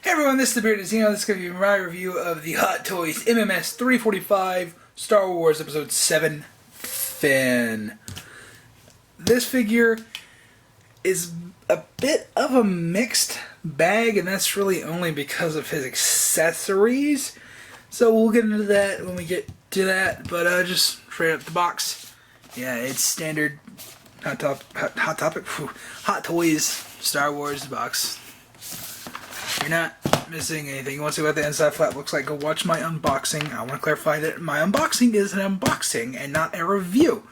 Hey everyone, this is the Bearded Zeno. This is going to be my review of the Hot Toys MMS 345 Star Wars Episode 7 Finn. This figure is a bit of a mixed bag, and that's really only because of his accessories. So we'll get into that when we get to that, but just straight up the box. Yeah, it's standard Hot Toys Star Wars box. You're not missing anything. You want to see what the inside flap looks like, go watch my unboxing. I want to clarify that my unboxing is an unboxing and not a review.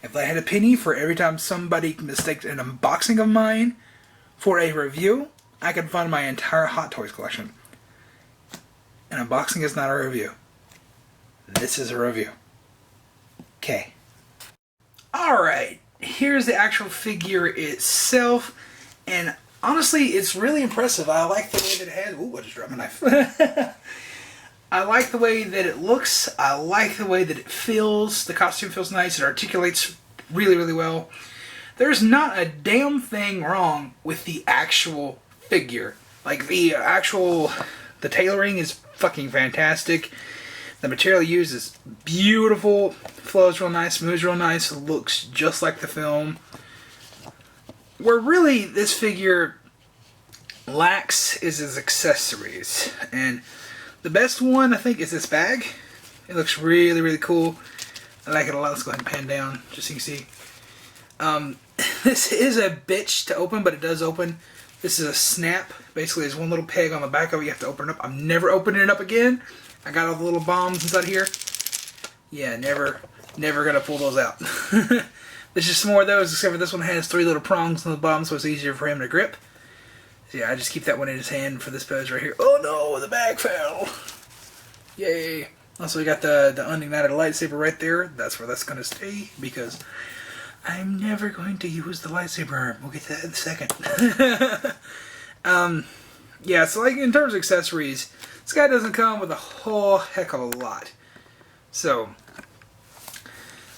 If I had a penny for every time somebody mistakes an unboxing of mine for a review, I could fund my entire Hot Toys collection. An unboxing is not a review. This is a review. Okay. Alright, here's the actual figure itself, and honestly, it's really impressive. I like the way that it has... Ooh, I just dropped my knife. I like the way that it looks. I like the way that it feels. The costume feels nice. It articulates really, really well. There's not a damn thing wrong with the actual figure. Like, the tailoring is fucking fantastic. The material used is beautiful. Flows real nice, moves real nice, looks just like the film. Where really this figure lacks is his accessories. And the best one, I think, is this bag. It looks really, really cool. I like it a lot. Let's go ahead and pan down, just so you can see. This is a bitch to open, but it does open. This is a snap. Basically, there's one little peg on the back of it. You have to open it up. I'm never opening it up again. I got all the little bombs inside here. Yeah, never gonna pull those out. There's just some more of those, except for this one has 3 little prongs on the bottom, so it's easier for him to grip. So yeah, I just keep that one in his hand for this pose right here. Oh no, the bag fell! Yay! Also, we got the unignited lightsaber right there. That's where that's gonna stay, because I'm never going to use the lightsaber. We'll get to that in a second. Yeah, so like in terms of accessories, this guy doesn't come with a whole heck of a lot. So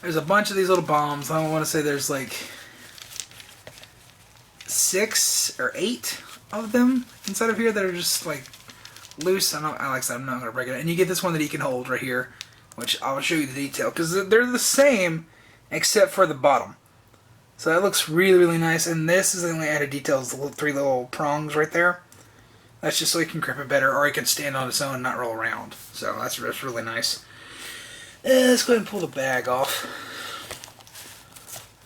there's a bunch of these little bombs. I don't want to say there's like 6 or 8 of them inside of here that are just like loose. Like I said, I'm not going to break it. And you get this one that he can hold right here, which I'll show you the detail, because they're the same except for the bottom. So that looks really, really nice. And this is the only added detail, is the 3 little prongs right there. That's just so he can grip it better, or he can stand on its own and not roll around. So that's really nice. Let's go ahead and pull the bag off.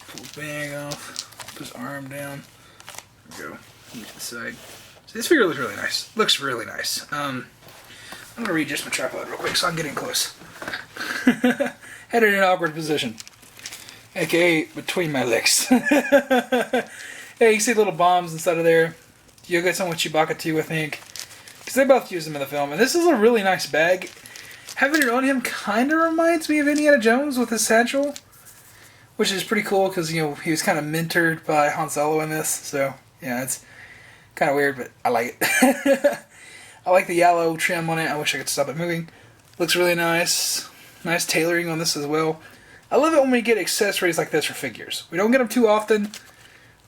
Pull the bag off. Put his arm down. There we go. Get the side. So this figure looks really nice. Looks really nice. I'm going to readjust my tripod real quick so I can get in close. Had it in an awkward position. AKA between my legs. Yeah, you can see little bombs inside of there. You'll get some with Chewbacca too, I think. Because they both use them in the film. And this is a really nice bag. Having it on him kind of reminds me of Indiana Jones with his satchel. Which is pretty cool because, you know, he was kind of mentored by Han Solo in this. So, yeah, it's kind of weird, but I like it. I like the yellow trim on it. I wish I could stop it moving. Looks really nice. Nice tailoring on this as well. I love it when we get accessories like this for figures. We don't get them too often,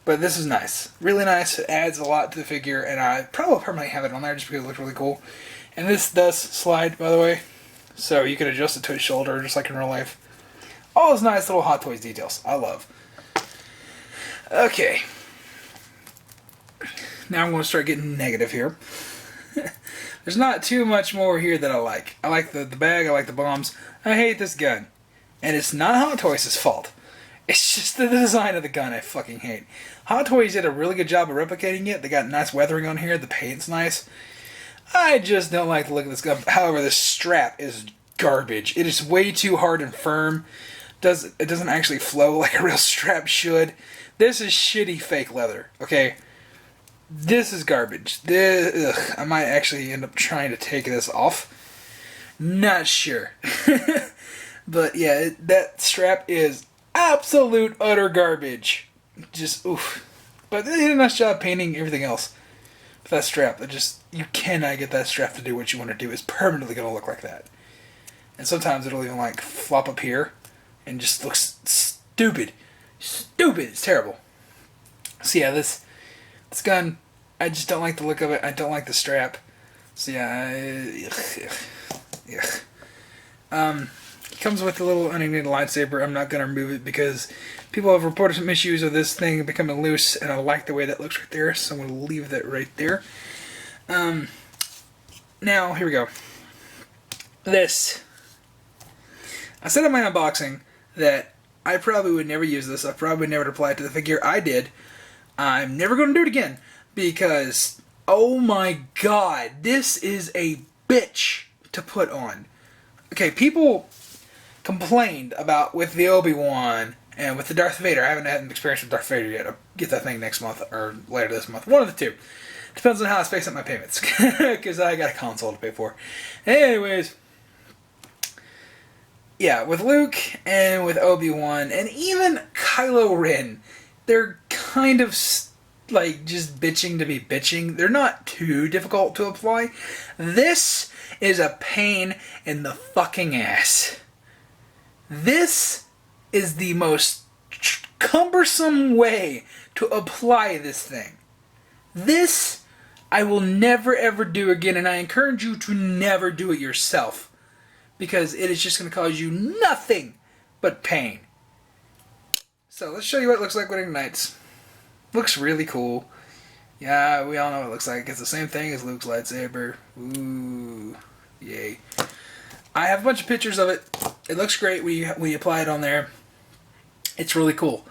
but this is nice. Really nice. It adds a lot to the figure, and I probably permanently have it on there just because it looks really cool. And this does slide, by the way, so you can adjust it to his shoulder just like in real life. All those nice little Hot Toys details. I love. Okay. Now I'm going to start getting negative here. There's not too much more here that I like. I like the bag. I like the bombs. I hate this gun. And it's not Hot Toys' fault. It's just the design of the gun I fucking hate. Hot Toys did a really good job of replicating it. They got nice weathering on here. The paint's nice. I just don't like the look of this gun. However, the strap is garbage. It is way too hard and firm. It doesn't actually flow like a real strap should. This is shitty fake leather, okay? This is garbage. I might actually end up trying to take this off. Not sure. But yeah, that strap is absolute utter garbage. Just oof. But they did a nice job painting everything else. But that strap, you cannot get that strap to do what you want to do. It's permanently going to look like that. And sometimes it'll even like flop up here and just looks stupid. Stupid. It's terrible. So yeah, this gun, I just don't like the look of it. I don't like the strap. So yeah, it comes with a little unignited lightsaber. I'm not going to remove it because people have reported some issues of this thing becoming loose, and I like the way that looks right there, so I'm going to leave that right there. Now, here we go. This. I said in my unboxing that I probably would never use this. I probably would never apply it to the figure. I did. I'm never going to do it again because, oh my god, this is a bitch to put on. Okay, people complained about with the Obi-Wan and with the Darth Vader. I haven't had an experience with Darth Vader yet. I'll get that thing next month or later this month. One of the two. Depends on how I space up my payments because I got a console to pay for. Anyways, yeah, with Luke and with Obi-Wan and even Kylo Ren, they're kind of like just bitching to be bitching. They're not too difficult to apply. This is a pain in the fucking ass. This is the most cumbersome way to apply this thing. This I will never ever do again, and I encourage you to never do it yourself because it is just going to cause you nothing but pain. So let's show you what it looks like when it ignites. Looks really cool. Yeah, we all know what it looks like. It's the same thing as Luke's lightsaber. Ooh, yay. I have a bunch of pictures of it. It looks great when you apply it on there. It's really cool.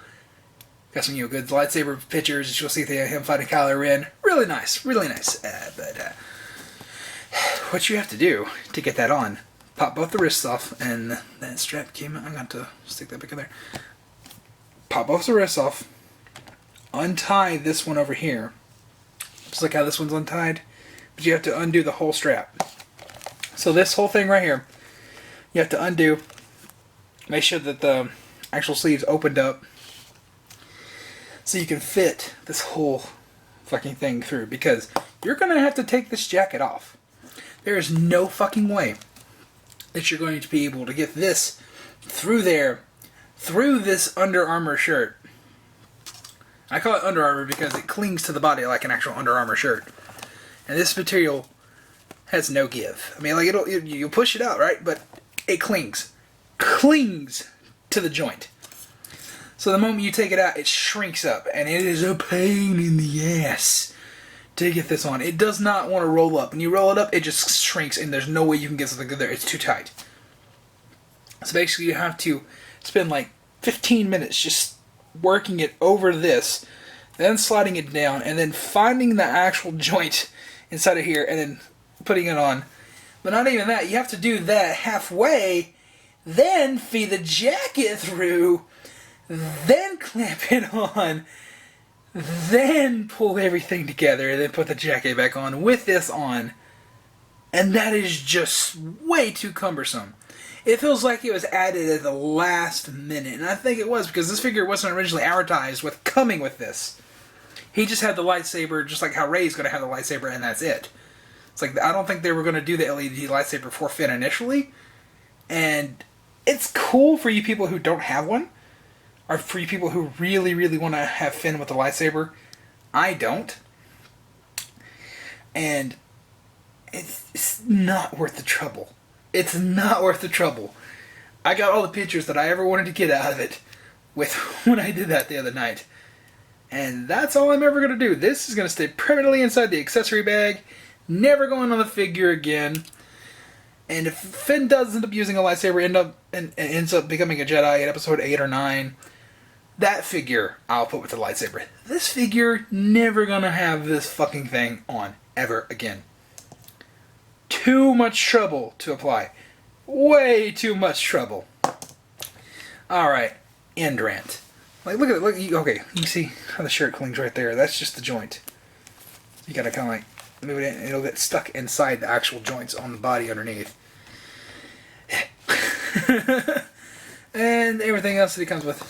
Got some good lightsaber pictures. You'll see him fighting Kylo Ren. Really nice, really nice. But what you have to do to get that on, pop both the wrists off, and that strap came out. I'm going to stick that back in there. Pop both the wrists off. Untie this one over here. Just like how this one's untied. But you have to undo the whole strap. So this whole thing right here, you have to undo. Make sure that the actual sleeve's opened up so you can fit this whole fucking thing through, because you're going to have to take this jacket off. There is no fucking way that you're going to be able to get this through there, through this Under Armour shirt. I call it Under Armour because it clings to the body like an actual Under Armour shirt. And this material has no give. I mean, like you'll push it out, right? But it clings to the joint. So the moment you take it out, it shrinks up, and it is a pain in the ass to get this on. It does not want to roll up. When you roll it up, it just shrinks, and there's no way you can get something there. It's too tight. So basically, you have to spend like 15 minutes just working it over this, then sliding it down, and then finding the actual joint inside of here, and then putting it on. But not even that. You have to do that halfway, then feed the jacket through, then clamp it on, then pull everything together, and then put the jacket back on with this on. And that is just way too cumbersome. It feels like it was added at the last minute, and I think it was because this figure wasn't originally advertised with coming with this. He just had the lightsaber, just like how Rey's going to have the lightsaber, and that's it. It's like, I don't think they were going to do the LED lightsaber for Finn initially, and it's cool for you people who don't have one, or for you people who really, really want to have Finn with the lightsaber. I don't. And it's not worth the trouble. It's not worth the trouble. I got all the pictures that I ever wanted to get out of it with when I did that the other night. And that's all I'm ever going to do. This is going to stay permanently inside the accessory bag, never going on the figure again. And if Finn does end up using a lightsaber and ends up becoming a Jedi in episode 8 or 9, that figure I'll put with the lightsaber. This figure never going to have this fucking thing on ever again. Too much trouble to apply. Way too much trouble. Alright, end rant. Like, look at it. Look, okay, you see how the shirt clings right there. That's just the joint. You gotta kind of like move it in. It'll get stuck inside the actual joints on the body underneath. And everything else that it comes with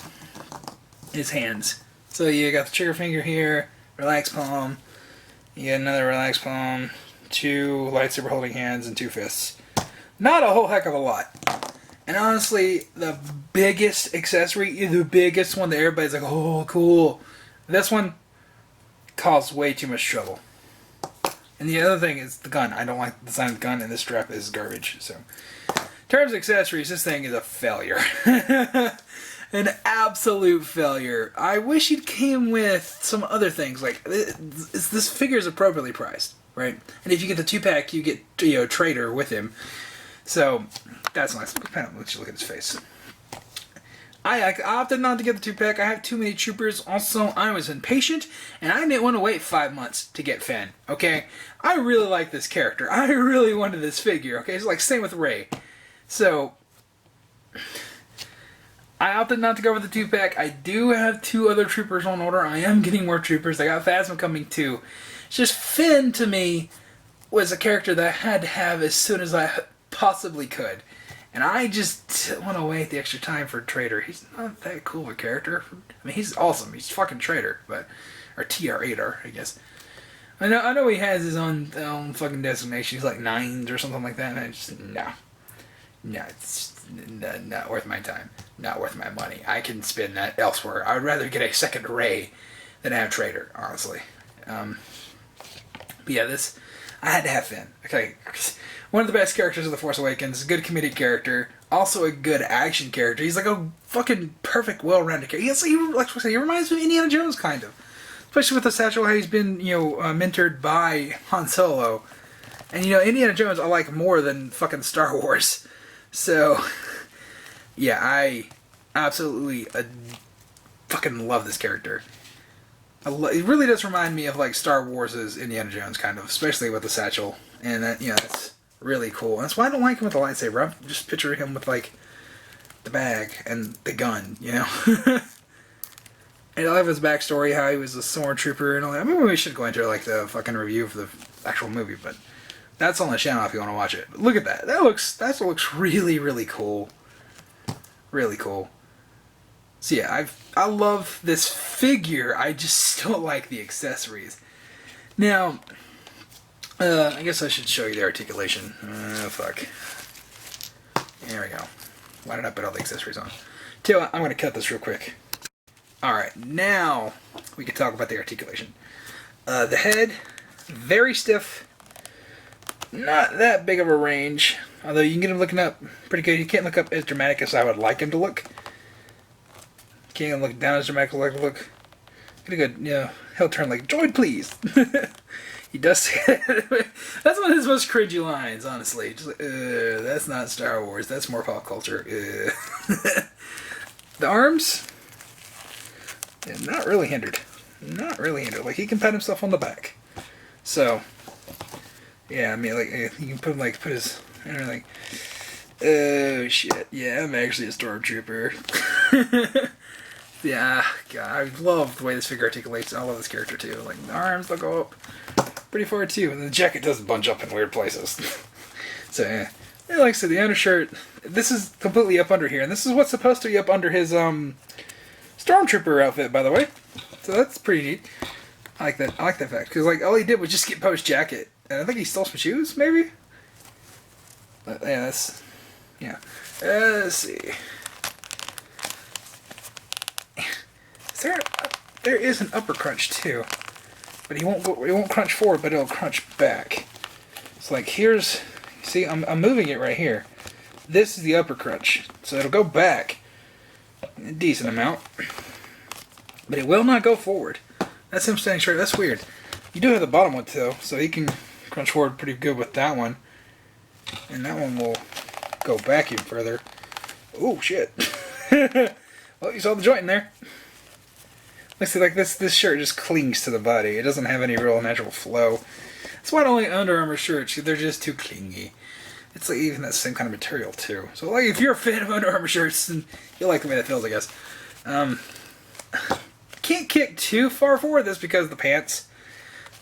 is hands. So you got the trigger finger here, relax palm. You get another relax palm, 2 lightsaber holding hands, and 2 fists. Not a whole heck of a lot. And honestly, the biggest accessory, the biggest one that everybody's like, oh, cool. This one caused way too much trouble. And the other thing is the gun. I don't like the design of the gun, and this strap is garbage. So, in terms of accessories, this thing is a failure. An absolute failure. I wish it came with some other things. Like, this figure is appropriately priced, right? And if you get the 2-pack, you get, Trader with him. So, that's nice. Let's look at his face. I opted not to get the 2-pack. I have too many troopers. Also, I was impatient, and I didn't want to wait 5 months to get Finn, okay? I really like this character. I really wanted this figure, okay? It's like, same with Rey. So, I opted not to go with the 2-pack. I do have 2 other troopers on order. I am getting more troopers. I got Phasma coming too. It's just Finn, to me, was a character that I had to have as soon as I possibly could. And I just didn't want to wait the extra time for Trader. He's not that cool of a character. I mean, he's awesome. He's fucking Trader, or TR-8R, I guess. I know he has his own fucking designation. He's like 9s or something like that. And I just, no, it's not worth my time. Not worth my money. I can spend that elsewhere. I would rather get a second Rey than have Trader, honestly. But yeah, I had to have Finn. Okay. One of the best characters of The Force Awakens, a good comedic character, also a good action character. He's like a fucking perfect, well-rounded character. He reminds me of Indiana Jones, kind of. Especially with the satchel, how he's been, mentored by Han Solo. And, Indiana Jones I like more than fucking Star Wars. So, yeah, I absolutely fucking love this character. It really does remind me of, like, Star Wars' Indiana Jones, kind of. Especially with the satchel. And, that's really cool. And that's why I don't like him with the lightsaber. I just picture him with, like, the bag and the gun, And I love his backstory, how he was a stormtrooper and all that. I mean, we should go into, like, the fucking review of the actual movie, but that's on the channel if you want to watch it. But look at that. That looks really, really cool. Really cool. So yeah, I love this figure. I just don't like the accessories. Now, I guess I should show you the articulation. Fuck. There we go. Why did I put all the accessories on? Tell you what, I'm going to cut this real quick. Alright, now we can talk about the articulation. The head, very stiff. Not that big of a range. Although you can get him looking up pretty good. He can't look up as dramatic as I would like him to look. Can't look down as dramatic as I like him to look. Pretty good, he'll turn like, "Droid, please." He does say that. That's one of his most cringy lines, honestly. Just like, that's not Star Wars. That's more pop culture. The arms, not really hindered. Not really hindered. Like, he can pat himself on the back. So, yeah, I mean, like, you can put him, like, like, oh, shit. Yeah, I'm actually a stormtrooper. Yeah, God, I love the way this figure articulates. I love this character, too. Like, the arms, they'll go up pretty far, too. And the jacket does bunch up in weird places. So, yeah. And like I said, the undershirt, this is completely up under here. And this is what's supposed to be up under his, Stormtrooper outfit, by the way. So that's pretty neat. I like that fact. Because, like, all he did was just get Poe's jacket. And I think he stole some shoes, maybe? But, yeah, that's... Yeah. Let's see. There is an upper crunch, too. But it won't crunch forward, but it'll crunch back. So, like, here's... See, I'm moving it right here. This is the upper crunch. So it'll go back a decent amount. But it will not go forward. That's him standing straight. That's weird. You do have the bottom one, though, so he can crunch forward pretty good with that one. And that one will go back even further. Oh, shit. Well, you saw the joint in there. Let's see, like, this shirt just clings to the body. It doesn't have any real natural flow. That's why I don't like Under Armour shirts. They're just too clingy. It's like even that same kind of material, too. So, like, if you're a fan of Under Armour shirts, then you'll like the way that feels, I guess. Can't kick too far forward this because of the pants.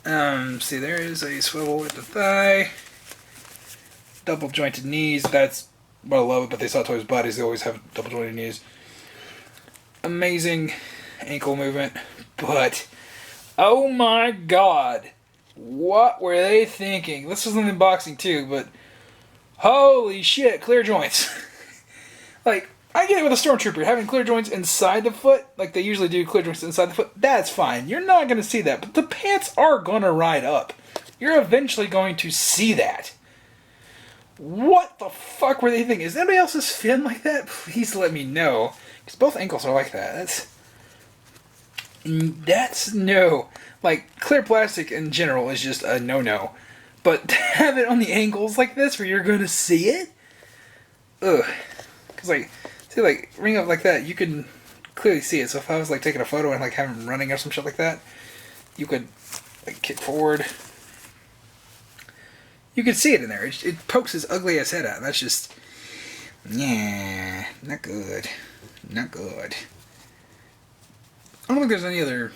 See, there is a swivel at the thigh. Double jointed knees. That's what I love about these Hot Toys bodies. They always have double jointed knees. Amazing ankle movement. But, oh my god. What were they thinking? This was an unboxing too, but holy shit, clear joints. Like, I get it with a Stormtrooper, having clear joints inside the foot, like they usually do clear joints inside the foot, that's fine. You're not going to see that, but the pants are going to ride up. You're eventually going to see that. What the fuck were they thinking? Is anybody else's fin like that? Please let me know. Because both ankles are like that. That's no. Like, clear plastic in general is just a no-no. But to have it on the angles like this where you're going to see it? Ugh. Because, like, see, like, ring up like that, you can clearly see it. So if I was, like, taking a photo and, like, having him running or some shit like that, you could, like, kick forward. You can see it in there. It pokes his ugly ass head out. That's just, yeah, not good. Not good. I don't think there's any other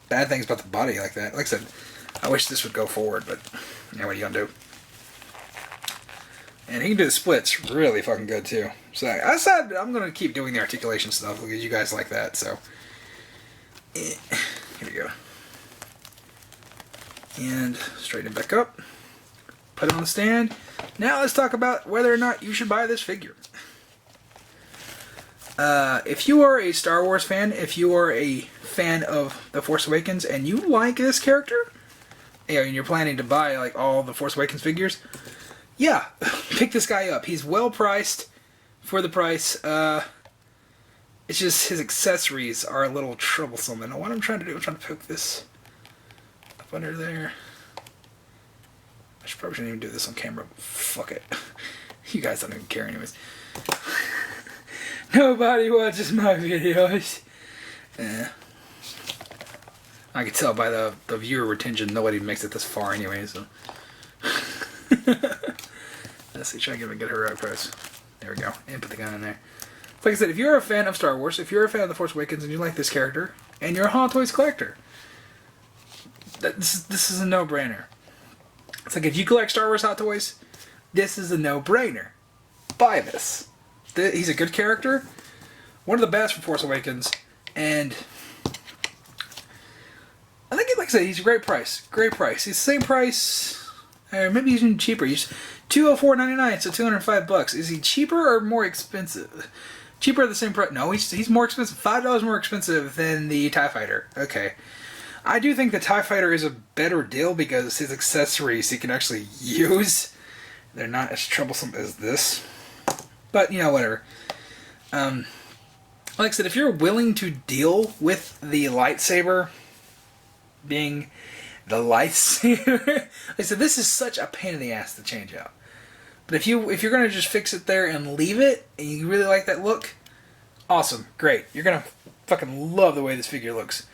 bad things about the body like that. Like I said, I wish this would go forward, but yeah, what are you gonna do? And he can do the splits really fucking good too. So I decided I'm gonna keep doing the articulation stuff because you guys like that. So here we go. And straighten it back up. Put it on the stand. Now let's talk about whether or not you should buy this figure. If you are a Star Wars fan, if you are a fan of The Force Awakens and you like this character, and you're planning to buy like all the Force Awakens figures, yeah, pick this guy up. He's well priced for the price. It's just his accessories are a little troublesome. And what I'm trying to do, I'm trying to poke this up under there. I probably shouldn't even do this on camera. Fuck it. You guys don't even care anyways. Nobody watches my videos. I can tell by the viewer retention nobody makes it this far anyway, so. Let's see, try to get her right press. There we go. And put the gun in there. Like I said, if you're a fan of Star Wars, if you're a fan of The Force Awakens and you like this character, and you're a Hot Toys collector, this is a no-brainer. It's like if you collect Star Wars Hot Toys, this is a no-brainer. Buy this. He's a good character. One of the best for Force Awakens. And I think, like I said, he's a great price. Great price. He's the same price, or maybe he's even cheaper. He's $204.99, so $205. Is he cheaper or more expensive? Cheaper at the same price? No, he's more expensive. $5 more expensive than the TIE Fighter. Okay. I do think the TIE Fighter is a better deal because his accessories he can actually use. They're not as troublesome as this. But, you know, whatever. Like I said, if you're willing to deal with the lightsaber being the lightsaber... like I said, this is such a pain in the ass to change out. But if you're going to just fix it there and leave it, and you really like that look, awesome, great. You're going to fucking love the way this figure looks.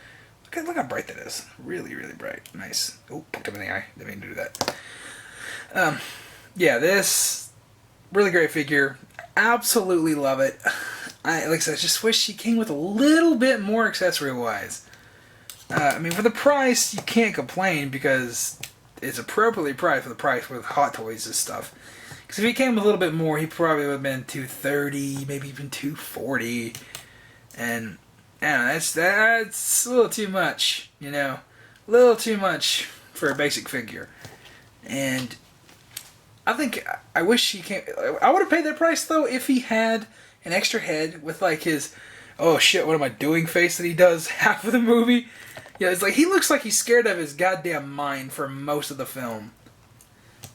Look how bright that is. Really, really bright. Nice. Oh, poked him in the eye. Didn't mean to do that. Yeah, this really great figure. Absolutely love it. Like I said, I just wish she came with a little bit more accessory-wise. I mean, for the price, you can't complain because it's appropriately priced for the price with Hot Toys and stuff. Because if he came with a little bit more, he probably would have been $230, maybe even $240. And I don't know, that's a little too much, you know. A little too much for a basic figure. And I wish he came... I would have paid that price, though, if he had an extra head with, like, his, oh shit, what am I doing face that he does half of the movie. Yeah, it's like, he looks like he's scared out of his goddamn mind for most of the film.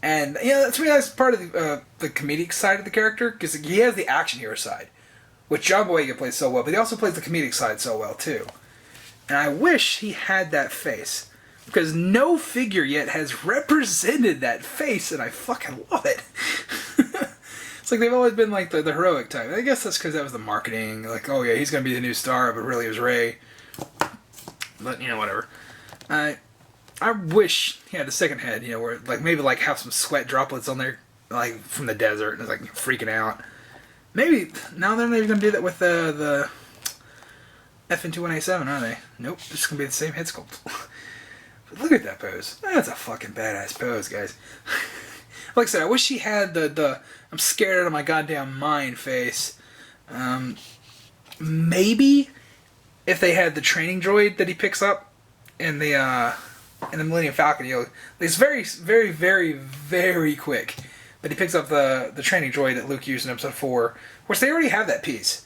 And, yeah, to me, that's part of the comedic side of the character, because he has the action hero side, which John Boyega plays so well, but he also plays the comedic side so well, too. And I wish he had that face. Because no figure yet has represented that face, and I fucking love it. It's like they've always been like the heroic type. I guess that's because that was the marketing. Like, oh yeah, he's going to be the new star, but really it was Rey. But, you know, whatever. I wish he had a second head, you know, where like maybe like have some sweat droplets on there, like from the desert, and it's like freaking out. Maybe, now they're not even going to do that with the FN2187, are they? Nope, it's going to be the same head sculpt. Look at that pose. That's a fucking badass pose, guys. Like I said, I wish he had the I'm scared out of my goddamn mind face. Maybe if they had the training droid that he picks up in the Millennium Falcon, you know, it's very, very, very, very quick. But he picks up the training droid that Luke used in Episode 4, which they already have that piece.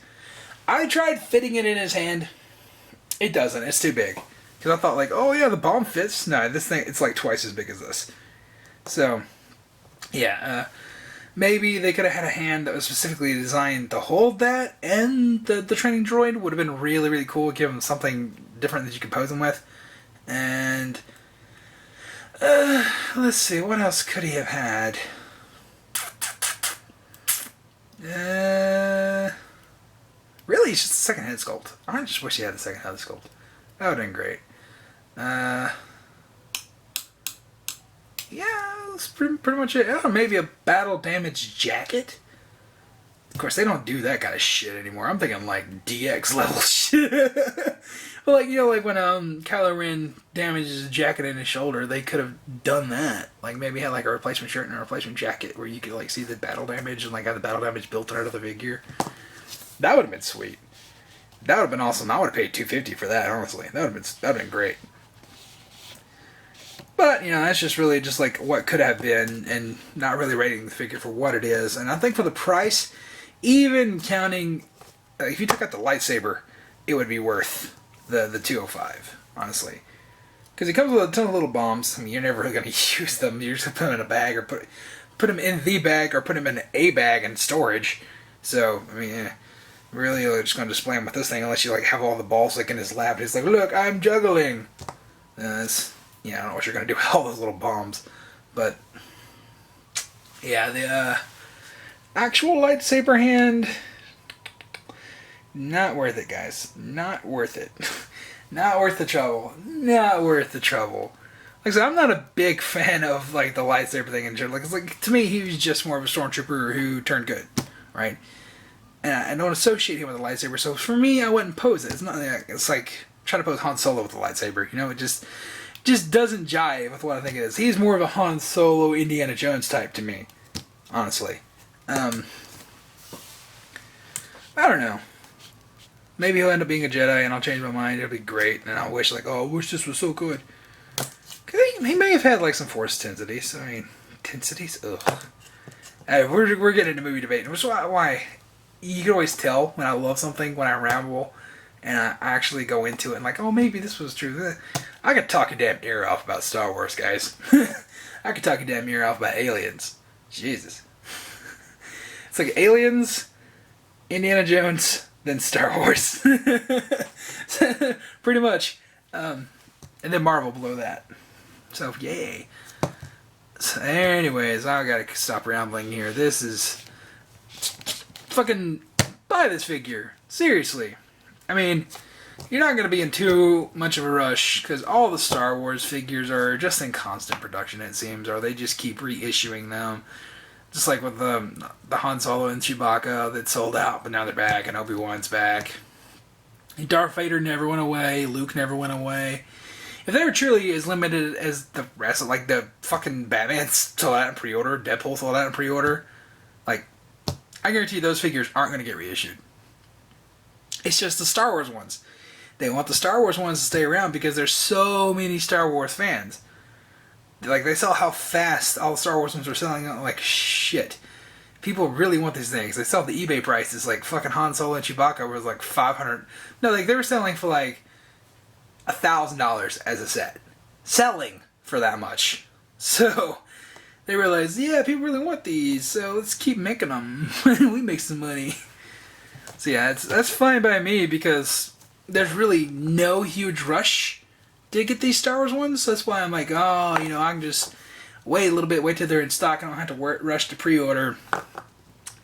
I tried fitting it in his hand. It doesn't. It's too big. Because I thought, like, oh yeah, the bomb fits. No, this thing, it's like twice as big as this. So, yeah, maybe they could have had a hand that was specifically designed to hold that, and the training droid would have been really, really cool. Give them something different that you could pose them with. And let's see, what else could he have had? Really, it's just a second head sculpt. I just wish he had a second head sculpt. That would have been great. Yeah, that's pretty much it. I don't know, maybe a battle damage jacket? Of course, they don't do that kind of shit anymore. I'm thinking like DX level shit. Well, like, you know, like when Kylo Ren damages his jacket in his shoulder, they could have done that. Like maybe had like a replacement shirt and a replacement jacket where you could like see the battle damage and like have the battle damage built out of the figure. That would have been sweet. That would have been awesome. I would have paid $250 for that, honestly. That would have been great. But, you know, that's just really just like what could have been and not really rating the figure for what it is. And I think for the price, even counting, if you took out the lightsaber, it would be worth the $205, honestly. Because it comes with a ton of little bombs. I mean, you're never really going to use them. You're just going to put them in a bag or put them in the bag or put them in a bag in storage. So, I mean, really, you're just going to display him with this thing unless you like have all the balls like in his lap. He's like, look, I'm juggling. Yeah, I don't know what you're going to do with all those little bombs. But, yeah, the actual lightsaber hand, not worth it, guys. Not worth it. Not worth the trouble. Not worth the trouble. Like I said, I'm not a big fan of like the lightsaber thing in general. Like, it's like, to me, he was just more of a stormtrooper who turned good, right? And I don't associate him with a lightsaber, so for me, I wouldn't pose it. It's not like, it's like trying to pose Han Solo with a lightsaber. You know, it just doesn't jive with what I think it is. He's more of a Han Solo, Indiana Jones type to me, honestly. I don't know. Maybe he'll end up being a Jedi, and I'll change my mind. It'll be great, and I'll wish like, oh, I wish this was so good. Cause he may have had like some Force intensities. I mean, intensities. Ugh. We're getting into movie debate, which is why you can always tell when I love something when I ramble and I actually go into it and like, oh, maybe this was true. I could talk a damn ear off about Star Wars, guys. I could talk a damn ear off about aliens. Jesus. It's like aliens, Indiana Jones, then Star Wars. Pretty much. And then Marvel below that. So, yay. So anyways, I gotta stop rambling here. This is... Fucking buy this figure. Seriously. I mean, you're not going to be in too much of a rush because all the Star Wars figures are just in constant production, it seems, or they just keep reissuing them. Just like with the Han Solo and Chewbacca that sold out, but now they're back, and Obi-Wan's back. Darth Vader never went away. Luke never went away. If they were truly as limited as the rest of, like, the fucking Batman sold out in pre-order, Deadpool sold out in pre-order, like, I guarantee you those figures aren't going to get reissued. It's just the Star Wars ones. They want the Star Wars ones to stay around because there's so many Star Wars fans. Like, they saw how fast all the Star Wars ones were selling out like shit. People really want these things. They sell the eBay prices, like fucking Han Solo and Chewbacca was like $500. No, like they were selling for like $1,000 as a set. Selling for that much. So they realized, yeah, people really want these, so let's keep making them. We make some money. So yeah, that's fine by me because there's really no huge rush to get these Star Wars ones. That's why I'm like, oh, you know, I can just wait a little bit, wait till they're in stock. I don't have to rush to pre-order,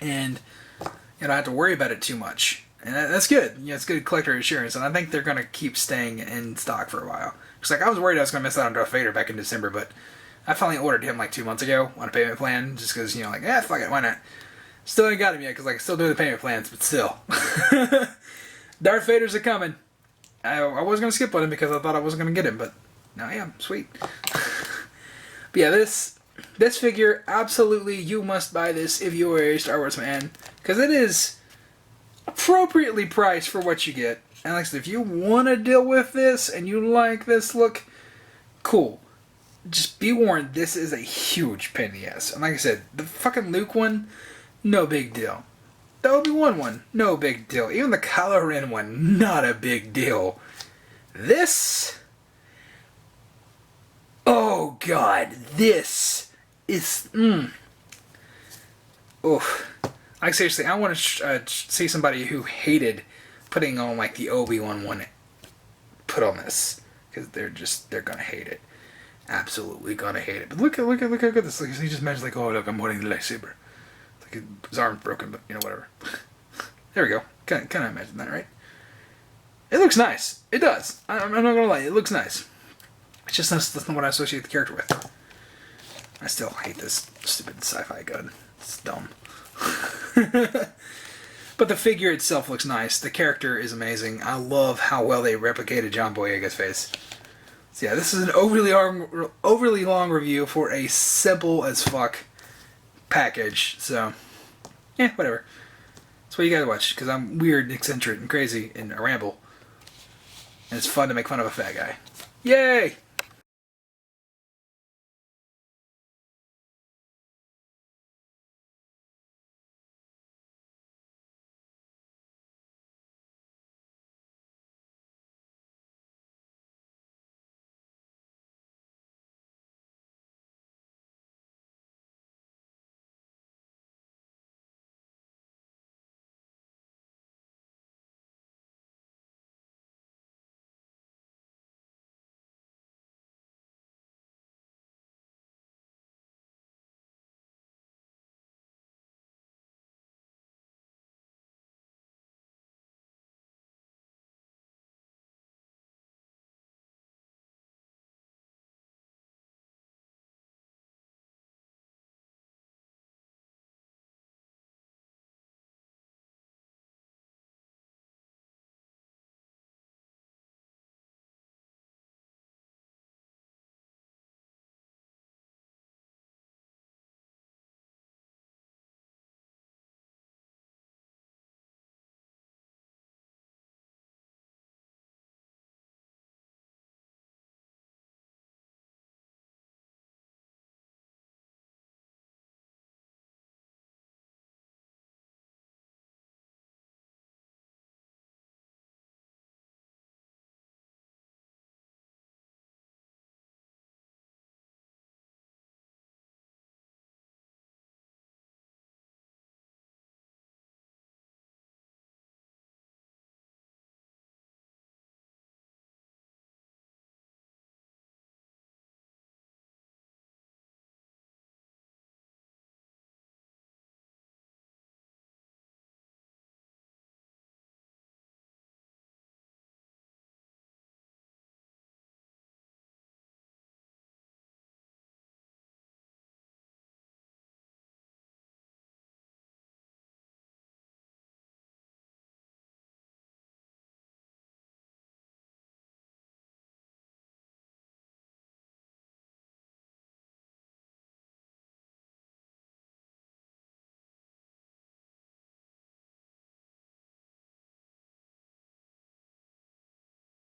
and you know, I don't have to worry about it too much. And that's good. You know, it's good collector insurance, and I think they're gonna keep staying in stock for a while. Because like I was worried I was gonna miss out on Darth Vader back in December, but I finally ordered him like 2 months ago on a payment plan, just because, you know, like, fuck it, why not? Still ain't got him yet, because like, still doing the payment plans, but still. Darth Vader's a coming. I was going to skip on him because I thought I wasn't going to get him, but now I am. Sweet. But yeah, this figure, absolutely, you must buy this if you are a Star Wars fan, because it is appropriately priced for what you get. And like I said, if you want to deal with this and you like this look, cool. Just be warned, this is a huge pain in the ass. And like I said, the fucking Luke one, no big deal. The Obi-Wan one, no big deal. Even the Kylo Ren one, not a big deal. This... Oh god, this is oof. Like seriously, I want to see somebody who hated putting on like the Obi-Wan one put on this, because they're gonna hate it, absolutely gonna hate it. But look how good this looks. He just mentioned like, oh look, I'm holding the lightsaber. It's like his arm's broken, but you know, whatever. There we go. Kind of imagine that, right? It looks nice. It does. I'm not gonna lie. It looks nice. It's just that's not what I associate the character with. I still hate this stupid sci-fi gun. It's dumb. But the figure itself looks nice. The character is amazing. I love how well they replicated John Boyega's face. So yeah, this is an overly long review for a simple as fuck package. So, yeah, whatever. That's what you gotta watch, because I'm weird, eccentric, and crazy, and I ramble. And it's fun to make fun of a fat guy. Yay!